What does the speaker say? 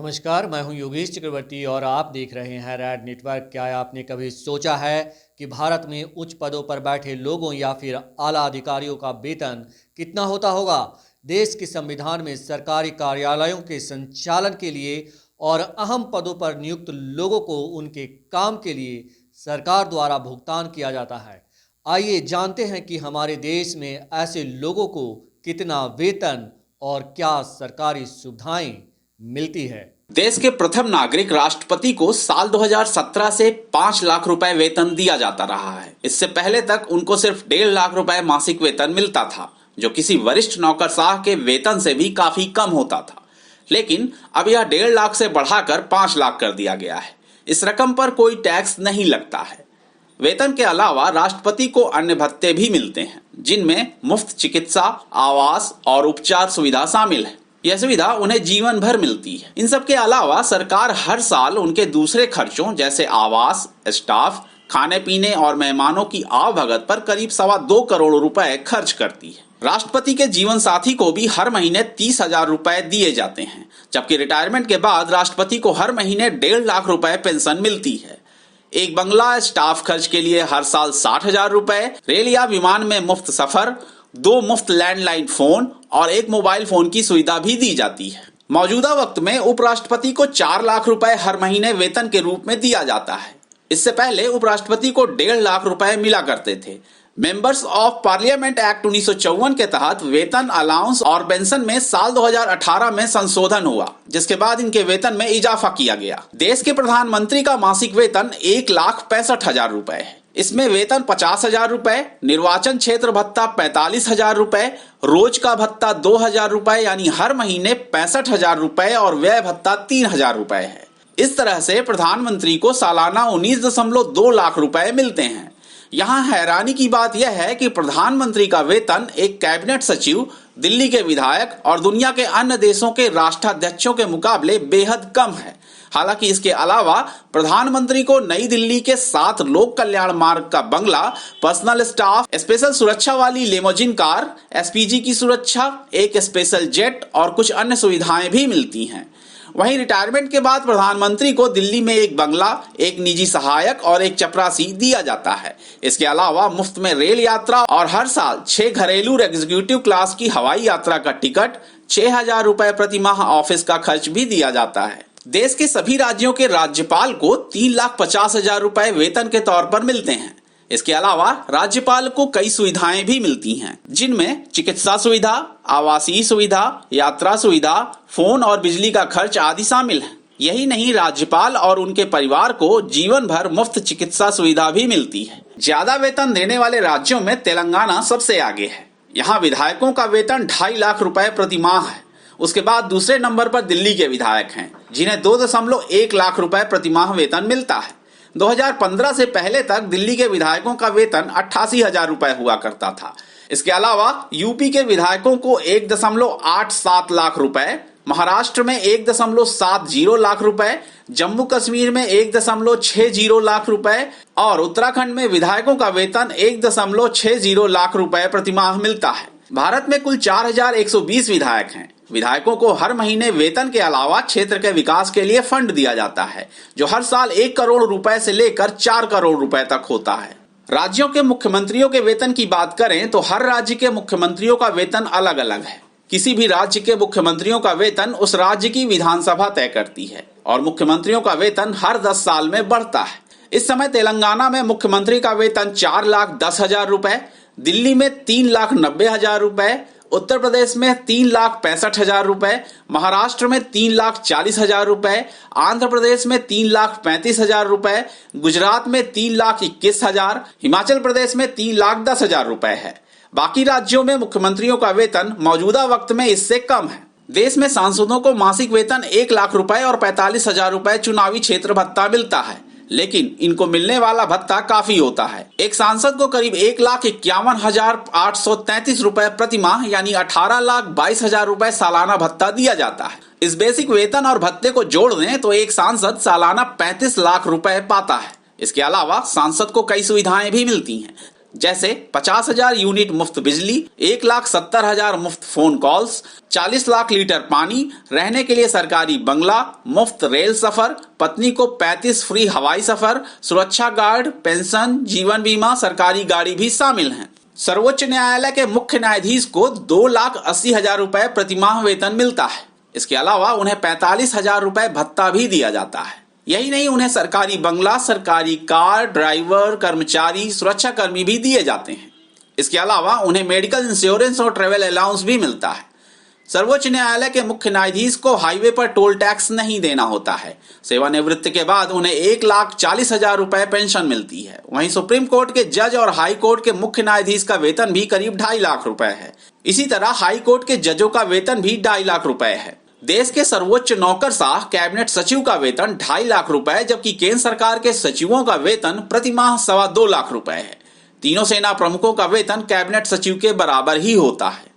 नमस्कार, मैं हूं योगेश चक्रवर्ती और आप देख रहे हैं रैड नेटवर्क। क्या आपने कभी सोचा है कि भारत में उच्च पदों पर बैठे लोगों या फिर आला अधिकारियों का वेतन कितना होता होगा? देश के संविधान में सरकारी कार्यालयों के संचालन के लिए और अहम पदों पर नियुक्त लोगों को उनके काम के लिए सरकार द्वारा भुगतान किया जाता है। आइए जानते हैं कि हमारे देश में ऐसे लोगों को कितना वेतन और क्या सरकारी सुविधाएं मिलती है। देश के प्रथम नागरिक राष्ट्रपति को साल 2017 से 5 लाख रुपए वेतन दिया जाता रहा है। इससे पहले तक उनको सिर्फ 1.5 लाख रुपए मासिक वेतन मिलता था, जो किसी वरिष्ठ नौकरशाह के वेतन से भी काफी कम होता था। लेकिन अब यह 1.5 लाख से बढ़ाकर 5 लाख कर दिया गया है। इस रकम पर कोई टैक्स नहीं लगता है। वेतन के अलावा राष्ट्रपति को अन्य भत्ते भी मिलते हैं, जिनमें मुफ्त चिकित्सा, आवास और उपचार सुविधा शामिल है। यह सुविधा उन्हें जीवन भर मिलती है। इन सब के अलावा सरकार हर साल उनके दूसरे खर्चों जैसे आवास, स्टाफ, खाने पीने और मेहमानों की आवभगत पर करीब 2.25 करोड़ रुपए खर्च करती है। राष्ट्रपति के जीवन साथी को भी हर महीने 30,000 रुपए दिए जाते हैं, जबकि रिटायरमेंट के बाद राष्ट्रपति को हर महीने 1.5 लाख रुपए पेंशन मिलती है। एक बंगला, स्टाफ खर्च के लिए हर साल 60,000 रुपए, रेल या विमान में मुफ्त सफर, 2 मुफ्त लैंडलाइन फोन और 1 मोबाइल फोन की सुविधा भी दी जाती है। मौजूदा वक्त में उपराष्ट्रपति को 4 लाख रुपए हर महीने वेतन के रूप में दिया जाता है। इससे पहले उपराष्ट्रपति को 1.5 लाख रुपए मिला करते थे। मेंबर्स ऑफ पार्लियामेंट एक्ट 1954 के तहत वेतन, अलाउंस और पेंशन में साल 2018 में संशोधन हुआ, जिसके बाद इनके वेतन में इजाफा किया गया। देश के प्रधानमंत्री का मासिक वेतन 1,65,000 रुपए है। इसमें वेतन 50,000 रुपए, निर्वाचन क्षेत्र भत्ता 45,000 रुपए, रोज का भत्ता 2,000 रुपए यानी हर महीने 65,000 रुपए और व्यय भत्ता 3,000 रुपए है। इस तरह से प्रधानमंत्री को सालाना 19.2 लाख रुपए मिलते हैं। यहाँ हैरानी की बात यह है कि प्रधानमंत्री का वेतन एक कैबिनेट सचिव, दिल्ली के विधायक और दुनिया के अन्य देशों के राष्ट्राध्यक्षों के मुकाबले बेहद कम है। हालांकि इसके अलावा प्रधानमंत्री को नई दिल्ली के 7 लोक कल्याण मार्ग का बंगला, पर्सनल स्टाफ, स्पेशल सुरक्षा वाली लेमोजिन कार, एसपीजी की सुरक्षा, एक स्पेशल जेट और कुछ अन्य सुविधाएं भी मिलती हैं। वहीं रिटायरमेंट के बाद प्रधानमंत्री को दिल्ली में एक बंगला, एक निजी सहायक और एक चपरासी दिया जाता है। इसके अलावा मुफ्त में रेल यात्रा और हर साल 6 घरेलू एग्जीक्यूटिव क्लास की हवाई यात्रा का टिकट, 6,000 रुपए प्रति माह ऑफिस का खर्च भी दिया जाता है। देश के सभी राज्यों के राज्यपाल को 3,50,000 रुपए वेतन के तौर पर मिलते हैं। इसके अलावा राज्यपाल को कई सुविधाएं भी मिलती हैं, जिनमें चिकित्सा सुविधा, आवासीय सुविधा, यात्रा सुविधा, फोन और बिजली का खर्च आदि शामिल है। यही नहीं, राज्यपाल और उनके परिवार को जीवन भर मुफ्त चिकित्सा सुविधा भी मिलती है। ज्यादा वेतन देने वाले राज्यों में तेलंगाना सबसे आगे है। यहाँ विधायकों का वेतन 2.5 लाख रुपए प्रति माह है। उसके बाद दूसरे नंबर पर दिल्ली के विधायक हैं, जिन्हें 2.1 लाख रुपए प्रति माह वेतन मिलता है। 2015 से पहले तक दिल्ली के विधायकों का वेतन 88,000 रुपए हुआ करता था। इसके अलावा यूपी के विधायकों को 1.87 लाख रुपए, महाराष्ट्र में 1.70 लाख रुपए, जम्मू कश्मीर में 1.60 लाख रुपए और उत्तराखंड में विधायकों का वेतन 1.60 लाख रुपए प्रति माह मिलता है। भारत में कुल 4,120 विधायक हैं। विधायकों को हर महीने वेतन के अलावा क्षेत्र के विकास के लिए फंड दिया जाता है, जो हर साल 1 करोड़ रुपए से लेकर 4 करोड़ रुपए तक होता है। राज्यों के मुख्यमंत्रियों के वेतन की बात करें तो हर राज्य के मुख्यमंत्रियों का वेतन अलग अलग है। किसी भी राज्य के मुख्यमंत्रियों का वेतन उस राज्य की विधानसभा तय करती है और मुख्यमंत्रियों का वेतन हर 10 साल में बढ़ता है। इस समय तेलंगाना में मुख्यमंत्री का वेतन 4,10,000 रुपए, दिल्ली में 3,90,000 रुपए, उत्तर प्रदेश में 3,65,000 रुपए, महाराष्ट्र में 3,40,000 रुपए, आंध्र प्रदेश में 3,35,000 रुपए, गुजरात में 3,21,000, हिमाचल प्रदेश में 3,10,000 रुपए है। बाकी राज्यों में मुख्यमंत्रियों का वेतन मौजूदा वक्त में इससे कम है। देश में सांसदों को मासिक वेतन 1 लाख रुपए और 45,000 रुपए चुनावी क्षेत्र भत्ता मिलता है, लेकिन इनको मिलने वाला भत्ता काफी होता है। एक सांसद को करीब 1,51,833 रुपए प्रति माह यानी 18,22,000 रुपए सालाना भत्ता दिया जाता है। इस बेसिक वेतन और भत्ते को जोड़ दें तो एक सांसद सालाना 35 लाख रुपए पाता है। इसके अलावा सांसद को कई सुविधाएं भी मिलती हैं, जैसे 50,000 यूनिट मुफ्त बिजली, 1,70,000 मुफ्त फोन कॉल्स, 40 लाख लीटर पानी, रहने के लिए सरकारी बंगला, मुफ्त रेल सफर, पत्नी को 35 फ्री हवाई सफर, सुरक्षा गार्ड, पेंशन, जीवन बीमा, सरकारी गाड़ी भी शामिल हैं। सर्वोच्च न्यायालय के मुख्य न्यायाधीश को 2,80,000 रुपए प्रतिमाह वेतन मिलता है। इसके अलावा उन्हें 45,000 रुपए भत्ता भी दिया जाता है। यही नहीं, उन्हें सरकारी बंगला, सरकारी कार, ड्राइवर, कर्मचारी, सुरक्षा कर्मी भी दिए जाते हैं। इसके अलावा उन्हें मेडिकल इंश्योरेंस और ट्रेवल अलाउंस भी मिलता है। सर्वोच्च न्यायालय के मुख्य न्यायाधीश को हाईवे पर टोल टैक्स नहीं देना होता है। सेवानिवृत्ति के बाद उन्हें 1,40,000 रुपए पेंशन मिलती है। वहीं सुप्रीम कोर्ट के जज और हाई कोर्ट के मुख्य न्यायाधीश का वेतन भी करीब 2.5 लाख रुपए है। इसी तरह हाई कोर्ट के जजों का वेतन भी 2.5 लाख रुपए है। देश के सर्वोच्च नौकरशाह कैबिनेट सचिव का वेतन 2.5 लाख रुपए, जबकि केंद्र सरकार के सचिवों का वेतन प्रतिमाह 2.25 लाख रुपए है। तीनों सेना प्रमुखों का वेतन कैबिनेट सचिव के बराबर ही होता है।